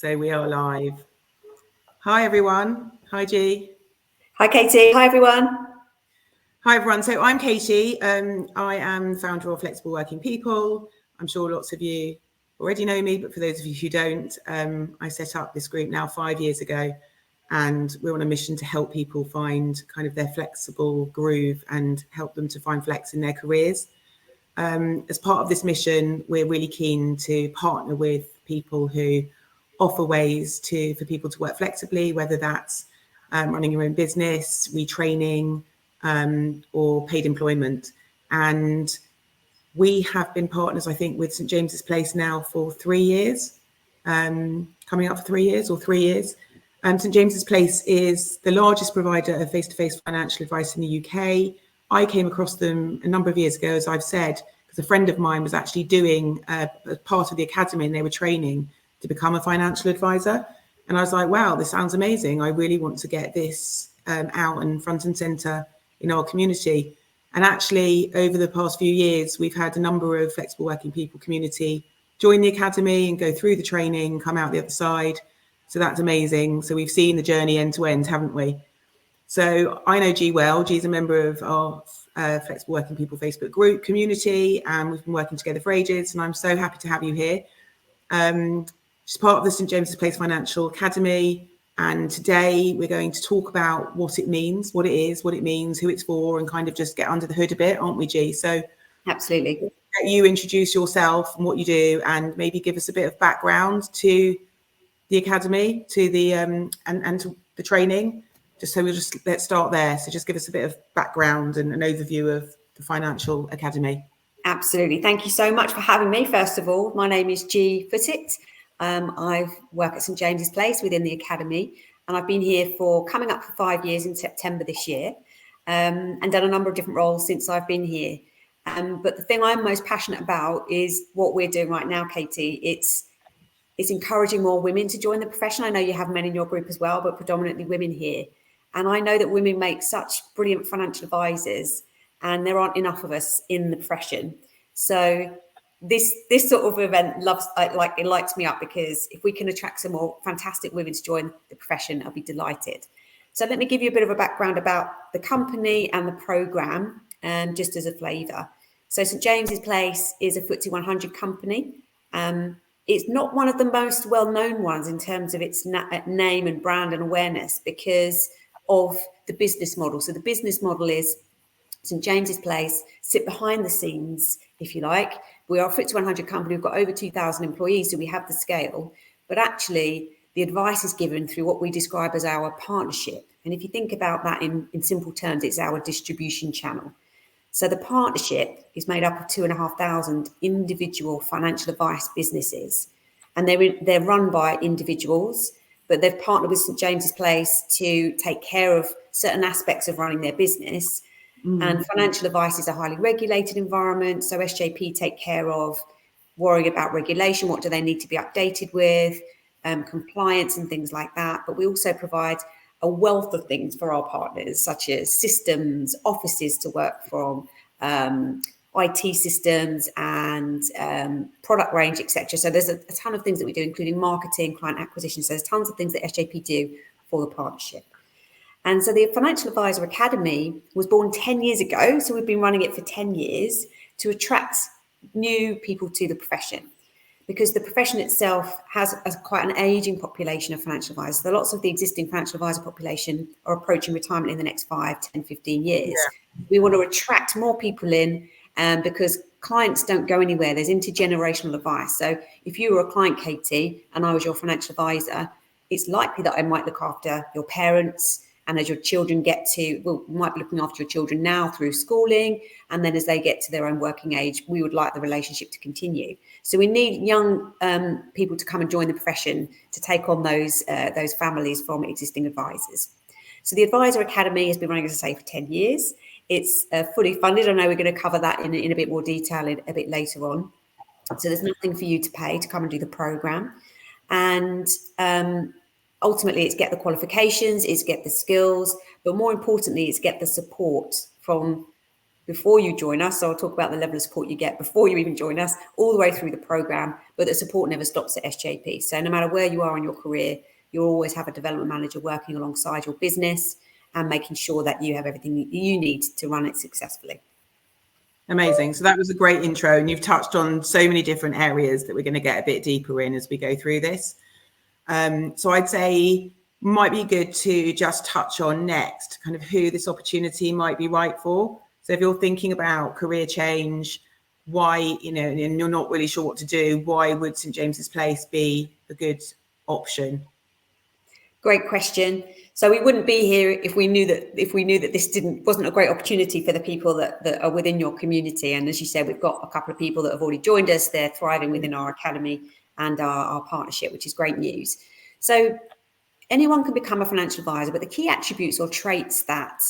So we are live. Hi, everyone. Hi, G. Hi, Katie. Hi, everyone. Hi, everyone. So I'm Katie. I am founder of Flexible Working People. I'm sure lots of you already know me, but for those of you who don't, I set up this group now 5 years ago, and we're on a mission to help people find kind of their flexible groove and help them to find flex in their careers. As part of this mission, we're really keen to partner with people who offer ways for people to work flexibly, whether that's running your own business, retraining, or paid employment. And we have been partners, I think, with St James's Place now for 3 years, coming up for 3 years or 3 years. St James's Place is the largest provider of face-to-face financial advice in the UK. I came across them a number of years ago, as I've said, because a friend of mine was actually doing a part of the academy and they were training to become a financial advisor. And I was like, wow, this sounds amazing. I really want to get this out and front and center in our community. And actually, over the past few years, we've had a number of flexible working people community join the academy and go through the training, come out the other side. So that's amazing. So we've seen the journey end to end, haven't we? So I know G well. G's a member of our Flexible Working People Facebook group community, and we've been working together for ages. And I'm so happy to have you here. She's part of the St James's Place Financial Academy. And today we're going to talk about what it means, what it is, what it means, who it's for, and kind of just get under the hood a bit, aren't we, G? So absolutely. Let you introduce yourself and what you do, and maybe give us a bit of background to the academy, to the and to the training. Let's start there. So just give us a bit of background and an overview of the Financial Academy. Absolutely. Thank you so much for having me. First of all, my name is G Footit. I work at St James's Place within the academy, and I've been here for coming up for 5 years in September this year, and done a number of different roles since I've been here. But the thing I'm most passionate about is what we're doing right now, Katie. It's encouraging more women to join the profession. I know you have men in your group as well, but predominantly women here. And I know that women make such brilliant financial advisors, and there aren't enough of us in the profession. So this sort of event it lights me up, because if we can attract some more fantastic women to join the profession, I'll be delighted. So let me give you a bit of a background about the company and the programme, just as a flavour. So St James's Place is a FTSE 100 company. It's not one of the most well-known ones in terms of its name and brand and awareness because of the business model. So the business model is St James's Place sit behind the scenes, if you like. We are a FTSE 100 company. We've got over 2,000 employees, so we have the scale. But actually, the advice is given through what we describe as our partnership. And if you think about that in simple terms, it's our distribution channel. So the partnership is made up of 2,500 individual financial advice businesses, and they're run by individuals, but they've partnered with St James's Place to take care of certain aspects of running their business. And financial advice is a highly regulated environment, so SJP take care of worrying about regulation, what do they need to be updated with, compliance and things like that. But we also provide a wealth of things for our partners, such as systems, offices to work from, IT systems and product range, etc. So there's a ton of things that we do, including marketing, client acquisition. So there's tons of things that SJP do for the partnership. And so the Financial Advisor Academy was born 10 years ago. So we've been running it for 10 years to attract new people to the profession, because the profession itself has quite an aging population of financial advisors. So lots of the existing financial advisor population are approaching retirement in the next 5, 10, 15 years. Yeah. We want to attract more people in, because clients don't go anywhere. There's intergenerational advice. So if you were a client, Katie, and I was your financial advisor, it's likely that I might look after your parents. And as your children we might be looking after your children now through schooling. And then as they get to their own working age, we would like the relationship to continue. So we need young people to come and join the profession to take on those families from existing advisors. So the Advisor Academy has been running, as I say, for 10 years. It's fully funded. I know we're going to cover that in a bit more detail a bit later on. So there's nothing for you to pay to come and do the programme. And ultimately, it's get the qualifications, it's get the skills, but more importantly, it's get the support from before you join us. So I'll talk about the level of support you get before you even join us, all the way through the program, but the support never stops at SJP. So no matter where you are in your career, you'll always have a development manager working alongside your business and making sure that you have everything you need to run it successfully. Amazing. So that was a great intro, and you've touched on so many different areas that we're going to get a bit deeper in as we go through this. So I'd say might be good to just touch on next kind of who this opportunity might be right for. So if you're thinking about career change, why, you know, and you're not really sure what to do, why would St James's Place be a good option? Great question. So we wouldn't be here if we knew that this wasn't a great opportunity for the people that are within your community. And as you said, we've got a couple of people that have already joined us. They're thriving within our academy and our partnership, which is great news. So anyone can become a financial advisor, but the key attributes or traits that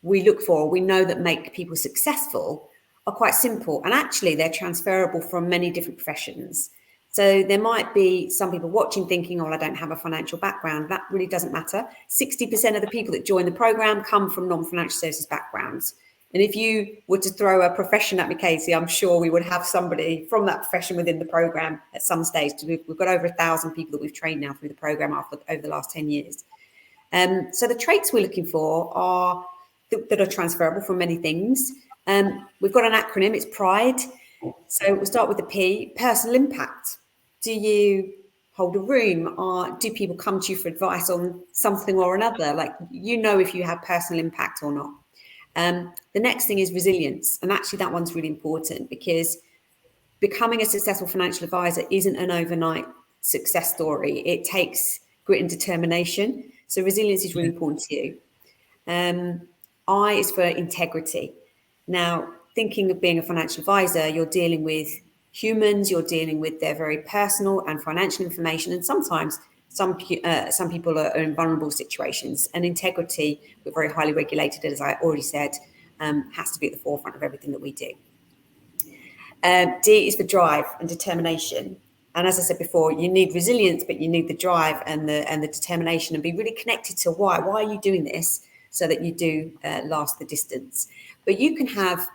we look for, we know that make people successful, are quite simple. And actually, they're transferable from many different professions. So there might be some people watching thinking, oh, I don't have a financial background. That really doesn't matter. 60% of the people that join the program come from non-financial services backgrounds. And if you were to throw a profession at me, Katie, I'm sure we would have somebody from that profession within the program at some stage. We've got over 1,000 people that we've trained now through the program over the last 10 years. So the traits we're looking for are that are transferable from many things. We've got an acronym, it's PRIDE. So we'll start with the P, personal impact. Do you hold a room, or do people come to you for advice on something or another? Like, you know, if you have personal impact or not. The next thing is resilience. And actually that one's really important, because becoming a successful financial advisor isn't an overnight success story. It takes grit and determination. So resilience is really important to you. I is for integrity. Now, thinking of being a financial advisor, you're dealing with humans, you're dealing with their very personal and financial information, and sometimes some people are in vulnerable situations. And integrity, we're very highly regulated, as I already said, has to be at the forefront of everything that we do. D is for drive and determination. And as I said before, you need resilience, but you need the drive and the determination, and be really connected to why. Why are you doing this? So that you do last the distance. But you can have,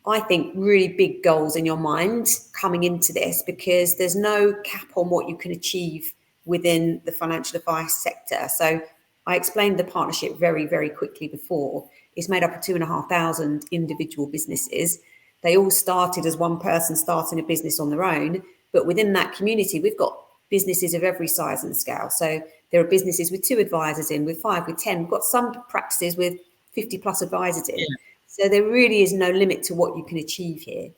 I think, really big goals in your mind coming into this, because there's no cap on what you can achieve within the financial advice sector. So I explained the partnership very, very quickly before. It's made up of 2,500 individual businesses. They all started as one person starting a business on their own. But within that community, we've got businesses of every size and scale. So there are businesses with 2 advisors in, with 5, with 10. We've got some practices with 50 plus advisors in. Yeah. So there really is no limit to what you can achieve here.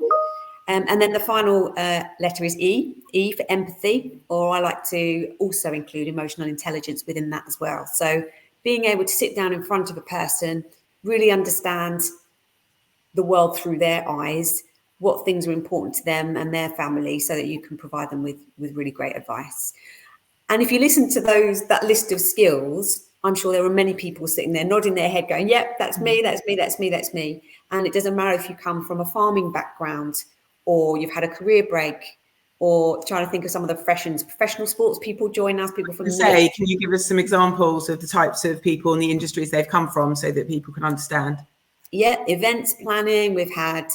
And then the final letter is E for empathy, or I like to also include emotional intelligence within that as well. So being able to sit down in front of a person, really understand the world through their eyes, what things are important to them and their family, so that you can provide them with really great advice. And if you listen to that list of skills, I'm sure there are many people sitting there nodding their head going, yep, that's me, that's me, that's me, that's me. And it doesn't matter if you come from a farming background, or you've had a career break, or trying to think of some of the professions. Professional sports people join us, people from the military. Can you give us some examples of the types of people in the industries they've come from, so that people can understand? Yeah, events planning. We've had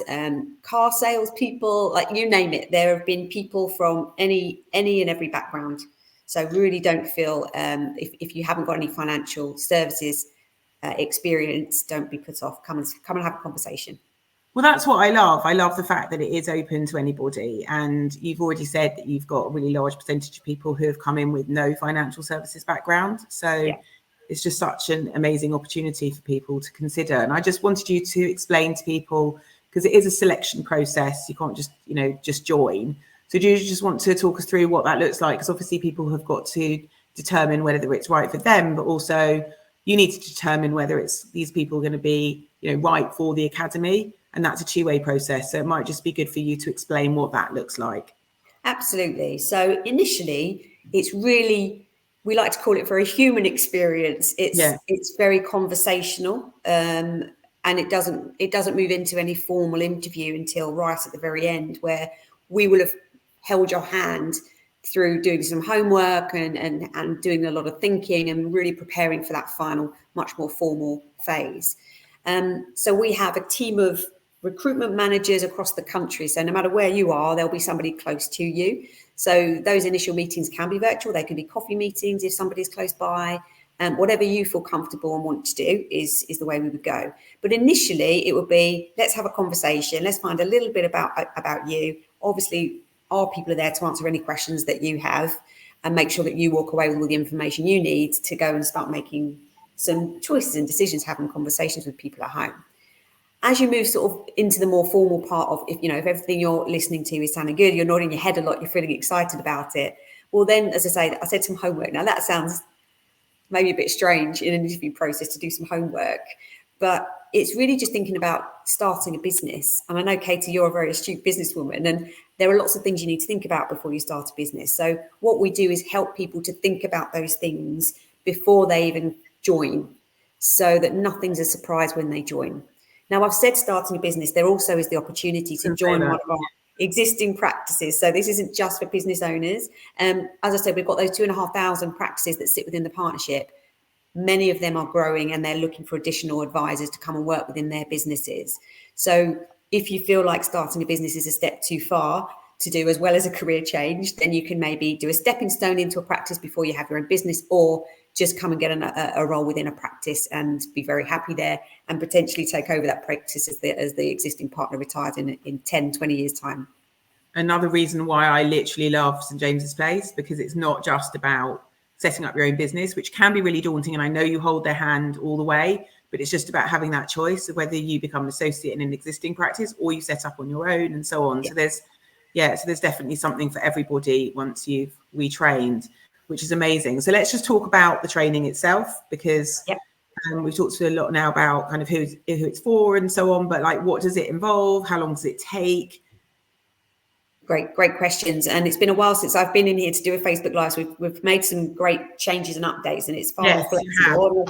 car sales people, like you name it. There have been people from any and every background. So really don't feel, if you haven't got any financial services experience, don't be put off. Come and have a conversation. Well, that's what I love. I love the fact that it is open to anybody. And you've already said that you've got a really large percentage of people who have come in with no financial services background. So yeah. It's just such an amazing opportunity for people to consider. And I just wanted you to explain to people, because it is a selection process. You can't just join. So do you just want to talk us through what that looks like? Because obviously people have got to determine whether it's right for them, but also you need to determine whether these people are going to be, right for the academy. And that's a two-way process. So it might just be good for you to explain what that looks like. Absolutely. So initially, it's really, we like to call it very human experience. It's very conversational, and it doesn't move into any formal interview until right at the very end, where we will have held your hand through doing some homework and doing a lot of thinking and really preparing for that final, much more formal phase. So we have a team of recruitment managers across the country. So no matter where you are, there'll be somebody close to you. So those initial meetings can be virtual. They can be coffee meetings if somebody's close by. Whatever you feel comfortable and want to do is the way we would go. But initially, it would be, let's have a conversation. Let's find a little bit about you. Obviously, our people are there to answer any questions that you have and make sure that you walk away with all the information you need to go and start making some choices and decisions, having conversations with people at home. As you move sort of into the more formal part of, if everything you're listening to is sounding good, you're nodding your head a lot, you're feeling excited about it. Well, then, as I say, I said some homework. Now, that sounds maybe a bit strange in an interview process to do some homework, but it's really just thinking about starting a business. And I know, Katie, you're a very astute businesswoman, and there are lots of things you need to think about before you start a business. So what we do is help people to think about those things before they even join, so that nothing's a surprise when they join. Now, I've said starting a business, there also is the opportunity to join one of our existing practices. So this isn't just for business owners. As I said, we've got those 2,500 practices that sit within the partnership. Many of them are growing and they're looking for additional advisors to come and work within their businesses. So if you feel like starting a business is a step too far to do, as well as a career change, then you can maybe do a stepping stone into a practice before you have your own business, or just come and get a role within a practice and be very happy there and potentially take over that practice as the existing partner retires in 10, 20 years' time. Another reason why I literally love St James's Place, because it's not just about setting up your own business, which can be really daunting. And I know you hold their hand all the way, but it's just about having that choice of whether you become an associate in an existing practice or you set up on your own and so on. Yeah. So there's definitely something for everybody once you've retrained, which is amazing. So let's just talk about the training itself, because we've talked a lot now about kind of who it's for and so on, but like, what does it involve? How long does it take? Great questions. And it's been a while since I've been in here to do a Facebook Live. So we've made some great changes and updates, and it's far more flexible.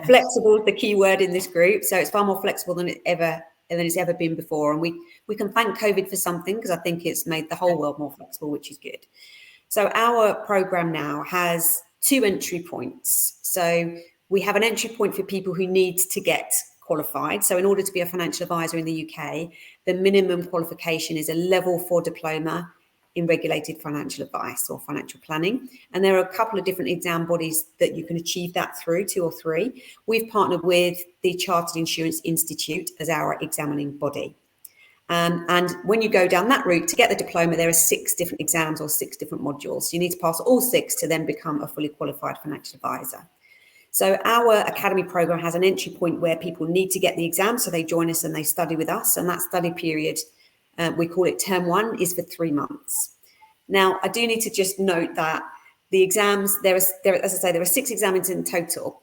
Flexible is the key word in this group. So it's far more flexible than it's ever been before. And we can thank COVID for something, because I think it's made the whole world more flexible, which is good. So our program now has 2 entry points. So we have an entry point for people who need to get qualified. So in order to be a financial advisor in the UK, the minimum qualification is a level 4 diploma in regulated financial advice or financial planning. And there are a couple of different exam bodies that you can achieve that through, 2 or 3. We've partnered with the Chartered Insurance Institute as our examining body. And when you go down that route to get the diploma, there are 6 different exams or 6 different modules. You need to pass all 6 to then become a fully qualified financial advisor. So our academy program has an entry point where people need to get the exam. So they join us and they study with us. And that study period, we call it term 1, is for 3 months. Now, I do need to just note that the exams, as I say, there are 6 exams in total.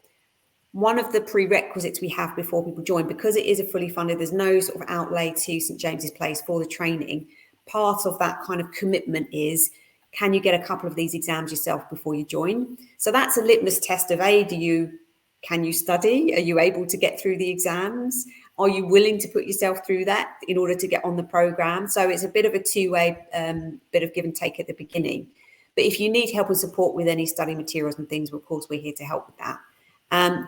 One of the prerequisites we have before people join, because it is a fully funded, there's no sort of outlay to St James's Place for the training. Part of that kind of commitment is, can you get a couple of these exams yourself before you join? So that's a litmus test of can you study? Are you able to get through the exams? Are you willing to put yourself through that in order to get on the program? So it's a bit of a 2-way bit of give and take at the beginning. But if you need help and support with any study materials and things, of course, we're here to help with that.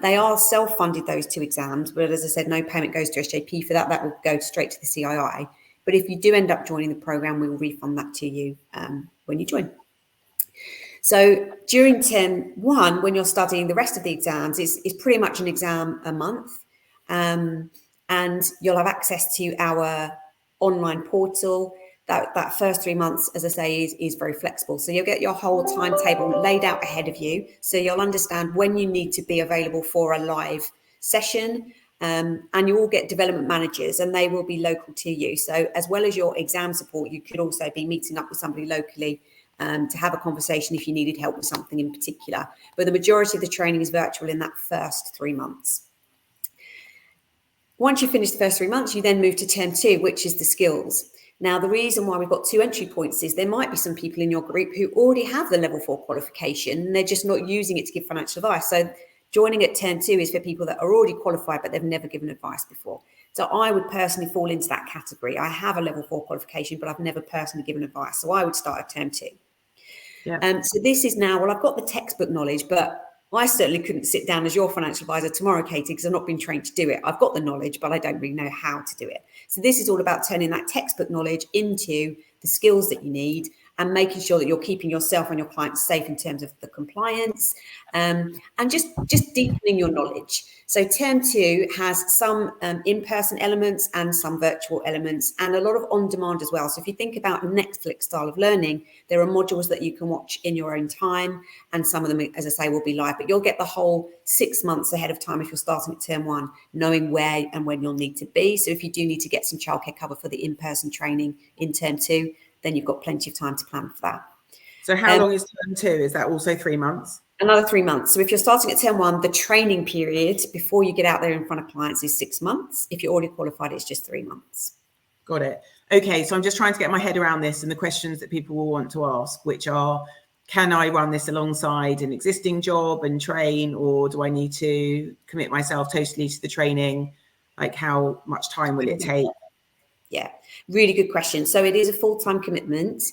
They are self-funded, those 2 exams, but as I said, no payment goes to SJP for that. That will go straight to the CII. But if you do end up joining the program, we will refund that to you when you join. So during term 1, when you're studying the rest of the exams, it's pretty much an exam a month. And you'll have access to our online portal. That first 3 months, as I say, is very flexible. So you'll get your whole timetable laid out ahead of you. So you'll understand when you need to be available for a live session. And you all get development managers, and they will be local to you. So as well as your exam support, you could also be meeting up with somebody locally to have a conversation if you needed help with something in particular. But the majority of the training is virtual in that first 3 months. Once you finish the first 3 months, you then move to term 2, which is the skills. Now, the reason why we've got 2 entry points is there might be some people in your group who already have the level 4 qualification, and they're just not using it to give financial advice. So joining at term 2 is for people that are already qualified, but they've never given advice before. So I would personally fall into that category. I have a level 4 qualification, but I've never personally given advice. So I would start at term 2. So this is now, well, I've got the textbook knowledge, but I certainly couldn't sit down as your financial advisor tomorrow, Katie, because I've not been trained to do it. I've got the knowledge, but I don't really know how to do it. So this is all about turning that textbook knowledge into the skills that you need and making sure that you're keeping yourself and your clients safe in terms of the compliance, and just deepening your knowledge. So term 2 has some in-person elements and some virtual elements, and a lot of on-demand as well. So if you think about Netflix style of learning, there are modules that you can watch in your own time, and some of them, as I say, will be live, but you'll get the whole 6 months ahead of time if you're starting at term 1, knowing where and when you'll need to be. So if you do need to get some childcare cover for the in-person training in term 2, then you've got plenty of time to plan for that. So how long is term 2? Is that also 3 months? Another 3 months. So if you're starting at term 1, the training period before you get out there in front of clients is 6 months. If you're already qualified, it's just 3 months. Got it. Okay, so I'm just trying to get my head around this and the questions that people will want to ask, which are, can I run this alongside an existing job and train, or do I need to commit myself totally to the training? Like, how much time will it take? Yeah, really good question. So it is a full-time commitment.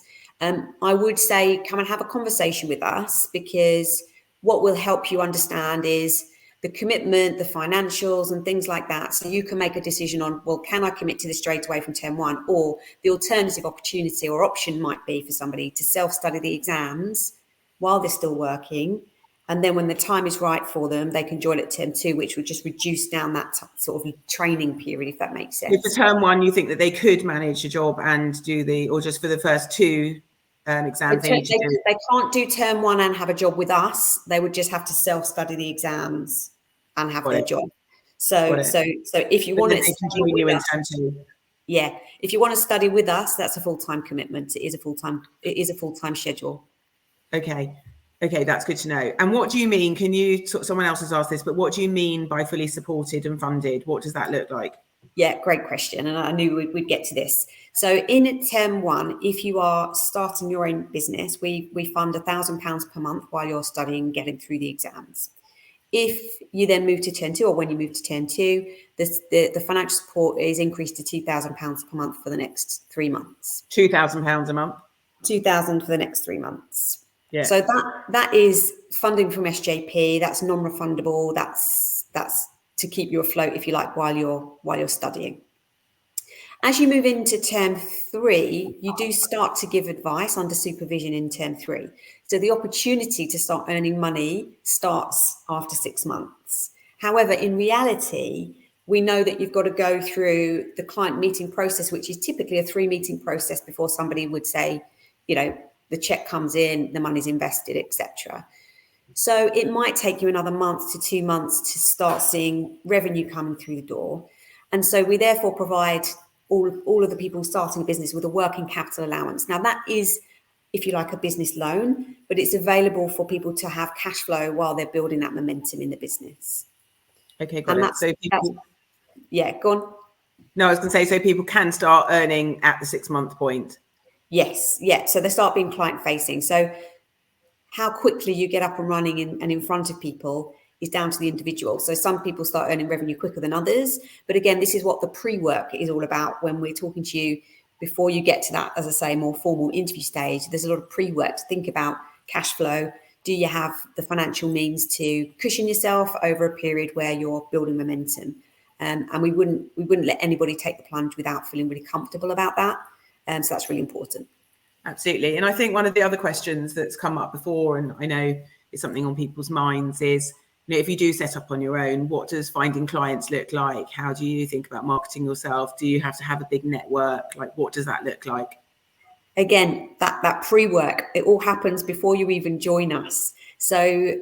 I would say come and have a conversation with us, because what will help you understand is the commitment, the financials and things like that. So you can make a decision on, well, can I commit to this straight away from term 1? Or the alternative opportunity or option might be for somebody to self-study the exams while they're still working. And then when the time is right for them, they can join at term 2, which would just reduce down that sort of training period, if that makes sense. If for term 1, you think that they could manage a job and do or just for the first 2 exams, they can't do term 1 and have a job with us. They would just have to self-study the exams and have their job. So if you want to join you in term 2. Yeah, if you want to study with us, that's a full-time commitment. It is a full-time schedule. Okay, that's good to know. And what do you mean? Someone else has asked this, but what do you mean by fully supported and funded? What does that look like? Yeah, great question. And I knew we'd get to this. So in term 1, if you are starting your own business, we fund £1,000 per month while you're studying, getting through the exams. If you then move to term 2, or when you move to term 2, the financial support is increased to £2,000 per month for the next 3 months. £2,000 a month? £2,000 for the next 3 months. Yeah. So that is funding from SJP. That's non-refundable. That's to keep you afloat, if you like, while you're studying. As you move into term 3, you do start to give advice under supervision in term 3. So the opportunity to start earning money starts after 6 months. However, in reality, we know that you've got to go through the client meeting process, which is typically a 3-meeting process before somebody would say, the check comes in, the money's invested, etc. So it might take you another month to 2 months to start seeing revenue coming through the door. And so we therefore provide all of the people starting a business with a working capital allowance. Now that is, if you like, a business loan, but it's available for people to have cash flow while they're building that momentum in the business. Okay, got it. Yeah, go on. No, I was going to say, so people can start earning at the 6-month point. Yes, yeah. So they start being client facing. So how quickly you get up and running and in front of people is down to the individual. So some people start earning revenue quicker than others. But again, this is what the pre-work is all about when we're talking to you before you get to that, as I say, more formal interview stage. There's a lot of pre-work to think about cash flow. Do you have the financial means to cushion yourself over a period where you're building momentum? And we wouldn't let anybody take the plunge without feeling really comfortable about that. So that's really important. Absolutely. And I think one of the other questions that's come up before, and I know it's something on people's minds, is, if you do set up on your own, what does finding clients look like? How do you think about marketing yourself? Do you have to have a big network? Like, what does that look like? Again, that pre-work, it all happens before you even join us. So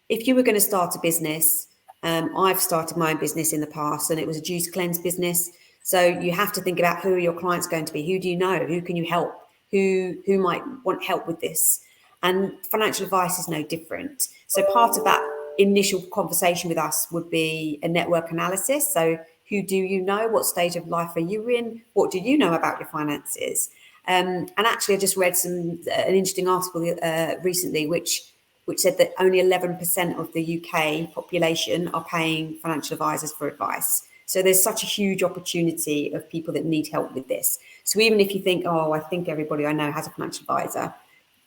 if you were going to start a business, I've started my own business in the past, and it was a juice cleanse business. So you have to think about, who are your clients going to be? Who do you know? Who can you help? Who might want help with this? And financial advice is no different. So part of that initial conversation with us would be a network analysis. So who do you know? What stage of life are you in? What do you know about your finances? And actually, I just read an interesting article recently, which said that only 11% of the UK population are paying financial advisors for advice. So there's such a huge opportunity of people that need help with this. So even if you think, I think everybody I know has a financial advisor,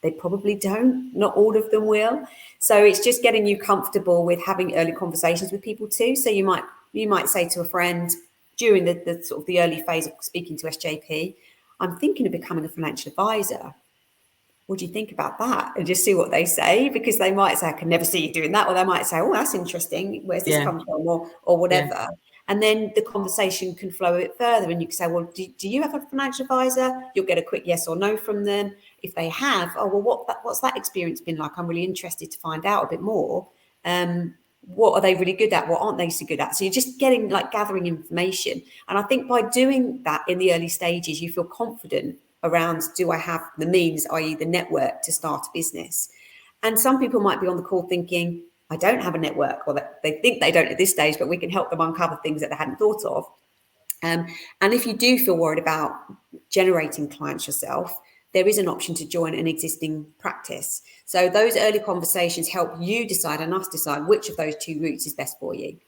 They probably don't. Not all of them will. So it's just getting you comfortable with having early conversations with people too. So you might say to a friend during the sort of the early phase of speaking to SJP, I'm thinking of becoming a financial advisor. What do you think about that? And just see what they say, because they might say, I can never see you doing that. Or they might say, oh, that's interesting. Where's this come from? Or whatever. Yeah. And then the conversation can flow a bit further, and you can say, well, do you have a financial advisor? You'll get a quick yes or no from them. If they have, oh, well, what's that experience been like? I'm really interested to find out a bit more. What are they really good at? What aren't they so good at? So you're just gathering information. And I think by doing that in the early stages, you feel confident around, do I have the means, i.e. the network, to start a business? And some people might be on the call thinking, I don't have a network, or that they think they don't at this stage, but we can help them uncover things that they hadn't thought of. And if you do feel worried about generating clients yourself, there is an option to join an existing practice. So those early conversations help you decide and us decide which of those two routes is best for you.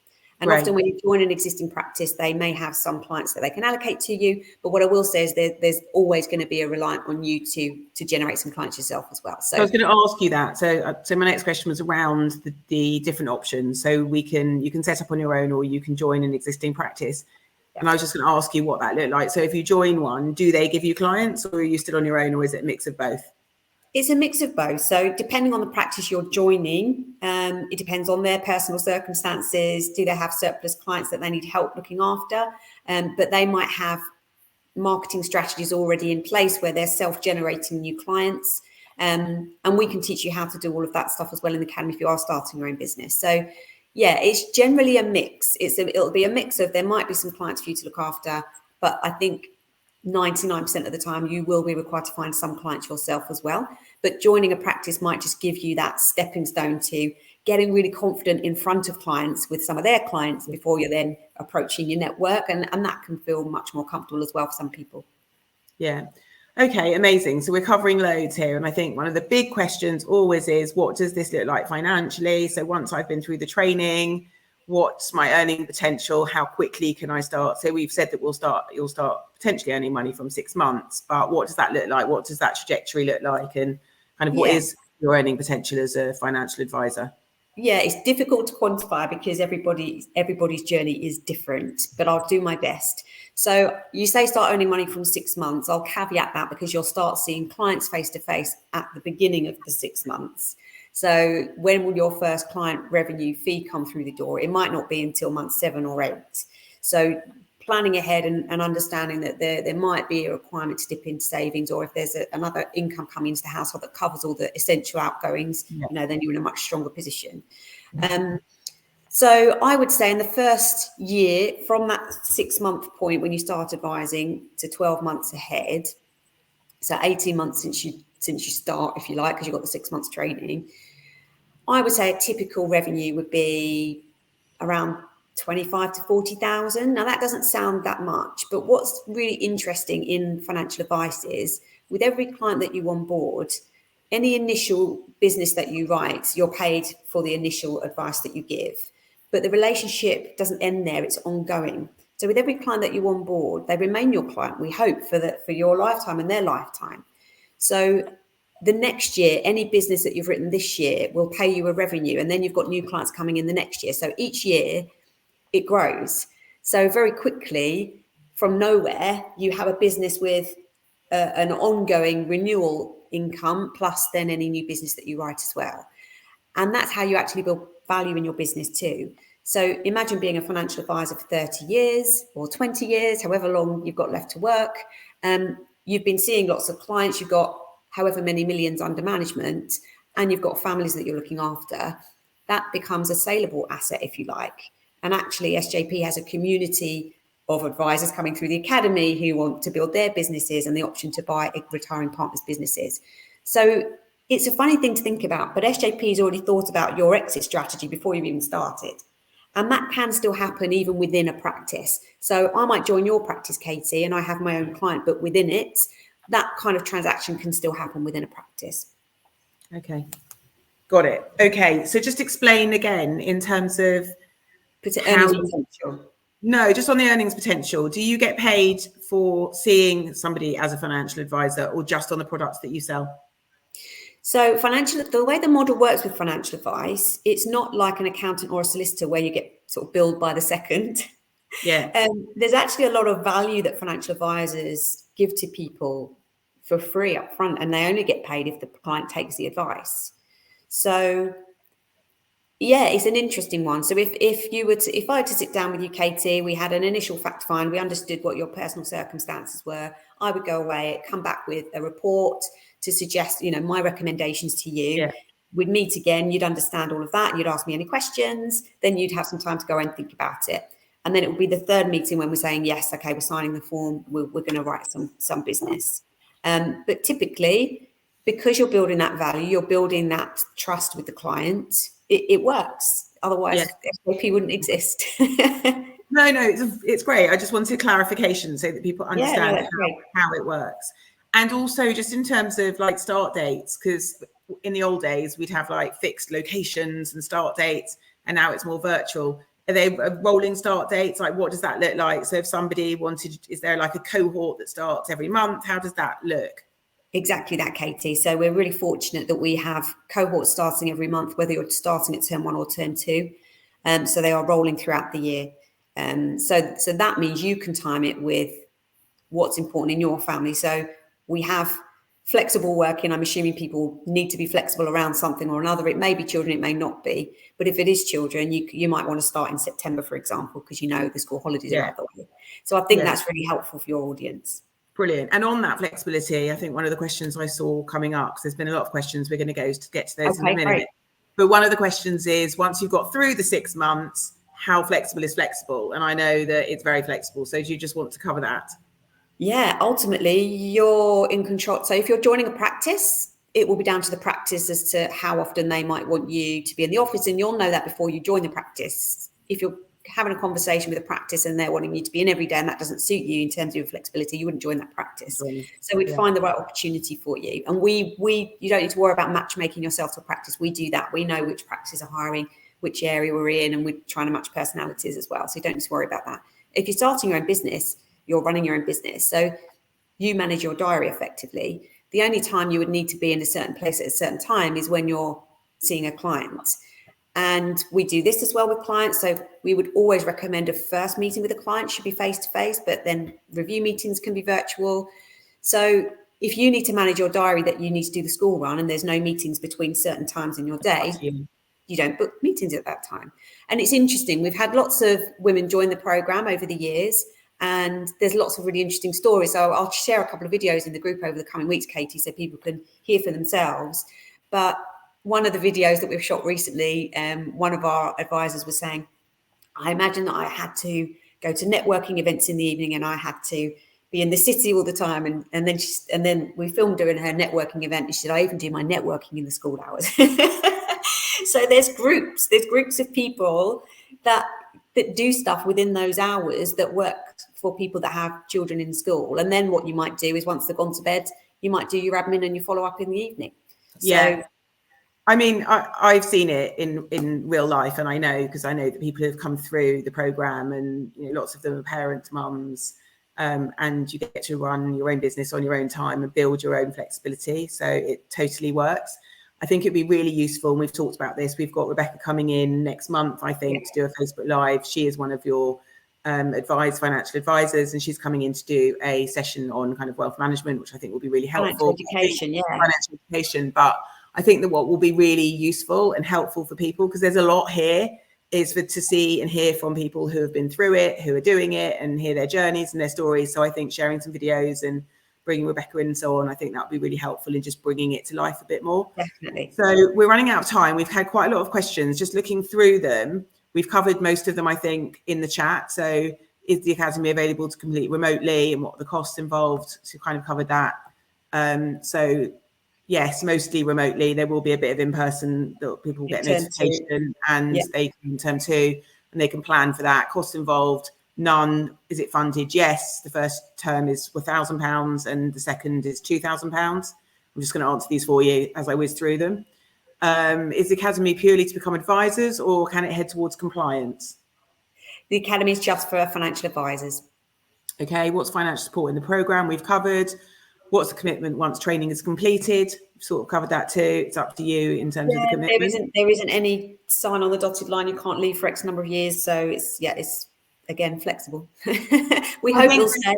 And often when you join an existing practice, they may have some clients that they can allocate to you. But what I will say is there's always going to be a reliant on you to generate some clients yourself as well. So I was going to ask you that. So my next question was around the different options. So you can set up on your own, or you can join an existing practice. Yeah. And I was just going to ask you what that looked like. So if you join one, do they give you clients, or are you still on your own, or is it a mix of both? It's a mix of both. So depending on the practice you're joining, it depends on their personal circumstances. Do they have surplus clients that they need help looking after? But they might have marketing strategies already in place where they're self-generating new clients. And we can teach you how to do all of that stuff as well in the academy if you are starting your own business. So yeah, it's generally a mix. It'll be a mix of, there might be some clients for you to look after, but I think 99% of the time you will be required to find some clients yourself as well. But joining a practice might just give you that stepping stone to getting really confident in front of clients with some of their clients before you're then approaching your network, and that can feel much more comfortable as well for some people. Yeah. Okay, amazing. So we're covering loads here, and I think one of the big questions always is, what does this look like financially? So once I've been through the training, what's my earning potential? How quickly can I start? So we've said that you'll start potentially earning money from 6 months, but what does that look like? What does that trajectory look like? And kind of what is your earning potential as a financial advisor? Yeah, it's difficult to quantify because everybody's journey is different, but I'll do my best. So you say start earning money from 6 months. I'll caveat that because you'll start seeing clients face to face at the beginning of the 6 months. So when will your first client revenue fee come through the door? It might not be until month 7 or 8. So planning ahead and understanding that there might be a requirement to dip into savings, or if there's another income coming into the household that covers all the essential outgoings, then you're in a much stronger position. So I would say in the first year, from that 6 month point when you start advising to 12 months ahead, so 18 months since you start, if you like, because you've got the 6 months training, I would say a typical revenue would be around 25 to 40,000. Now that doesn't sound that much, but what's really interesting in financial advice is with every client that you onboard, any initial business that you write, you're paid for the initial advice that you give. But the relationship doesn't end there, it's ongoing. So with every client that you onboard, they remain your client, we hope, for your lifetime and their lifetime. So the next year, any business that you've written this year will pay you a revenue, and then you've got new clients coming in the next year. So each year it grows. So very quickly, from nowhere, you have a business with an ongoing renewal income, plus then any new business that you write as well. And that's how you actually build value in your business too. So imagine being a financial advisor for 30 years or 20 years, however long you've got left to work. You've been seeing lots of clients, you've got however many millions under management, and you've got families that you're looking after. That becomes a saleable asset, if you like. And actually, SJP has a community of advisors coming through the academy who want to build their businesses and the option to buy retiring partners' businesses. So it's a funny thing to think about, but SJP has already thought about your exit strategy before you've even started. And that can still happen even within a practice. So I might join your practice, Katie, and I have my own client, but within it, that kind of transaction can still happen within a practice. Okay, got it. Okay, so just explain again in terms of earnings potential. No, just on the earnings potential. Do you get paid for seeing somebody as a financial advisor, or just on the products that you sell? So the way the model works with financial advice, it's not like an accountant or a solicitor where you get sort of billed by the second. Yeah. There's actually a lot of value that financial advisors give to people for free up front, and they only get paid if the client takes the advice. So yeah, it's an interesting one. So if I had to sit down with you, Katie, we had an initial fact find, we understood what your personal circumstances were, I would go away, come back with a report to suggest, my recommendations to you. Yeah. We'd meet again, you'd understand all of that, you'd ask me any questions, then you'd have some time to go and think about it. And then it would be the third meeting when we're saying, yes, okay, we're signing the form, we're going to write some business. But typically, because you're building that value, you're building that trust with the client, it works. Otherwise, SAP wouldn't exist. No, it's great. I just wanted clarification so that people understand how it works. And also just in terms of like start dates, because in the old days, we'd have like fixed locations and start dates, and now it's more virtual. Are they rolling start dates? Like, what does that look like? So if somebody wanted, is there like a cohort that starts every month? How does that look? Exactly that, Katie. So we're really fortunate that we have cohorts starting every month, whether you're starting at term 1 or term 2. So they are rolling throughout the year. So that means you can time it with what's important in your family. So we have flexible working. I'm assuming people need to be flexible around something or another. It may be children, it may not be. But if it is children, you might want to start in September, for example, because the school holidays are out the way. So I think that's really helpful for your audience. Brilliant. And on that flexibility, I think one of the questions I saw coming up, because there's been a lot of questions, we're going to get to those in a minute. Great. But one of the questions is, once you've got through the 6 months, how flexible is flexible? And I know that it's very flexible. So do you just want to cover that? Yeah, ultimately, you're in control. So if you're joining a practice, it will be down to the practice as to how often they might want you to be in the office. And you'll know that before you join the practice. If you're having a conversation with a practice and they're wanting you to be in every day and that doesn't suit you in terms of your flexibility, you wouldn't join that practice. So we'd find the right opportunity for you. And you don't need to worry about matchmaking yourself to a practice. We do that. We know which practices are hiring, which area we're in, and we're trying to match personalities as well. So you don't need to worry about that. If you're starting your own business, you're running your own business. So you manage your diary effectively. The only time you would need to be in a certain place at a certain time is when you're seeing a client. And we do this as well with clients. So we would always recommend a first meeting with a client should be face-to-face, but then review meetings can be virtual. So if you need to manage your diary that you need to do the school run and there's no meetings between certain times in your day, you don't book meetings at that time. And it's interesting. We've had lots of women join the program over the years, and there's lots of really interesting stories. So I'll share a couple of videos in the group over the coming weeks, Katie, so people can hear for themselves. But one of the videos that we've shot recently, one of our advisors was saying, I imagine that I had to go to networking events in the evening and I had to be in the city all the time. And then we filmed her in her networking event. And she said, I even do my networking in the school hours. So there's groups of people that do stuff within those hours that work for people that have children in school. And then what you might do is once they've gone to bed, you might do your admin and your follow up in the evening. Yeah. I mean, I've seen it in real life, and I know because I know that people have come through the program, and lots of them are parents, mums, and you get to run your own business on your own time and build your own flexibility. So it totally works. I think it'd be really useful. And we've talked about this. We've got Rebecca coming in next month, I think, to do a Facebook Live. She is one of your financial advisors, and she's coming in to do a session on kind of wealth management, which I think will be really helpful. Financial education, but I think that what will be really useful and helpful for people, because there's a lot here, is to see and hear from people who have been through it, who are doing it, and hear their journeys and their stories. So I think sharing some videos and bringing Rebecca in and so on, I think that would be really helpful in just bringing it to life a bit more. Definitely. So we're running out of time. We've had quite a lot of questions. Just looking through them, we've covered most of them, I think, in the chat. So is the Academy available to complete remotely, and what are the costs involved? So kind of covered that. So yes, mostly remotely. There will be a bit of in-person that people get notification, and they can term 2, and they can plan for that. Cost involved, none. Is it funded? Yes. The first term is £1,000 and the second is £2,000. I'm just going to answer these for you as I whiz through them. Is the Academy purely to become advisors, or can it head towards compliance? The Academy is just for financial advisors. Okay. What's financial support in the program? We've covered. What's the commitment once training is completed? Sort of covered that too. It's up to you in terms of the commitment. There isn't any sign on the dotted line. You can't leave for X number of years. So it's again flexible. We hope you'll stay.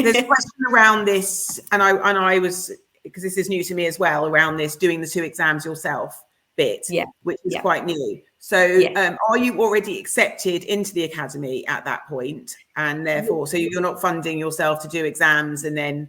There's a question around this, and I was, because this is new to me as well, around this doing the 2 exams yourself bit, which is quite new. So are you already accepted into the academy at that point, and therefore so you're not funding yourself to do exams and then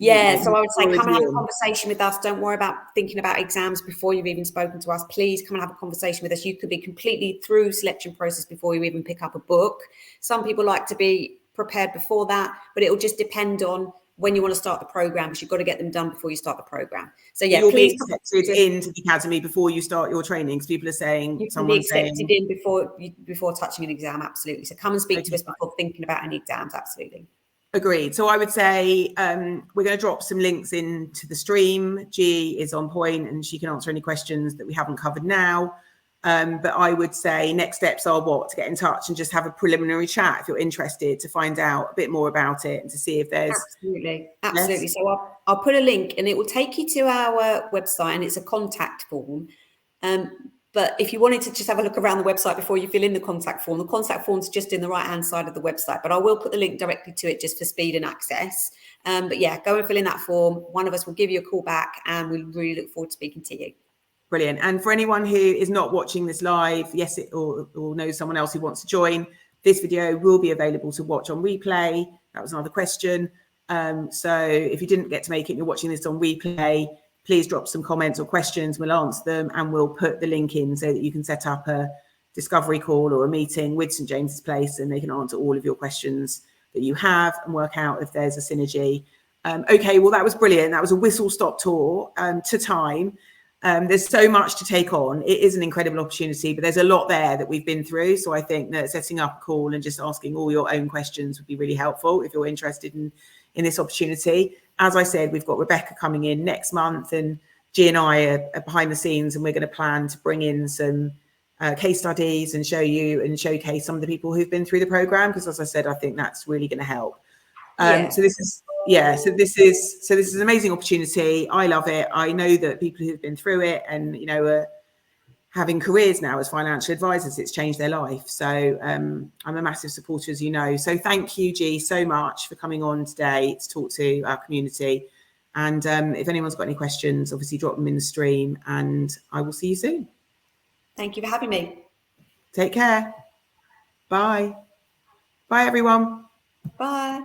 so I would say come and have a conversation with us. Don't worry about thinking about exams before you've even spoken to us. Please come and have a conversation with us. You could be completely through selection process before you even pick up a book. Some people like to be prepared before that, but it will just depend on when you want to start the program, because you've got to get them done before you start the program. So you'll be accepted into the academy before you start your training, because people are saying you can be accepted in before touching an exam. Absolutely. So come and speak to us before thinking about any exams. Absolutely. Agreed. So I would say we're going to drop some links into the stream. G is on point and she can answer any questions that we haven't covered now. But I would say next steps are to get in touch and just have a preliminary chat if you're interested, to find out a bit more about it and to see if there's... Absolutely. Yes. So I'll put a link and it will take you to our website, and it's a contact form. But if you wanted to just have a look around the website before you fill in the contact form's just in the right-hand side of the website, but I will put the link directly to it just for speed and access. But go and fill in that form. One of us will give you a call back, and we really look forward to speaking to you. Brilliant. And for anyone who is not watching this live, or knows someone else who wants to join, this video will be available to watch on replay. That was another question. So if you didn't get to make it and you're watching this on replay, please drop some comments or questions. We'll answer them, and we'll put the link in so that you can set up a discovery call or a meeting with St James's Place, and they can answer all of your questions that you have and work out if there's a synergy. Okay, well, that was brilliant. That was a whistle-stop tour to time. There's so much to take on. It is an incredible opportunity, but there's a lot there that we've been through. So I think that setting up a call and just asking all your own questions would be really helpful if you're interested in this opportunity. As I said, we've got Rebecca coming in next month, and G and I are behind the scenes, and we're going to plan to bring in some case studies and show you and showcase some of the people who've been through the program, because as I said, I think that's really going to help. So this is an amazing opportunity. I love it. I know that people who've been through it and are having careers now as financial advisors, it's changed their life. So I'm a massive supporter, as you know. So thank you, G, so much for coming on today to talk to our community. And if anyone's got any questions, obviously drop them in the stream, and I will see you soon. Thank you for having me. Take care. Bye. Bye, everyone. Bye.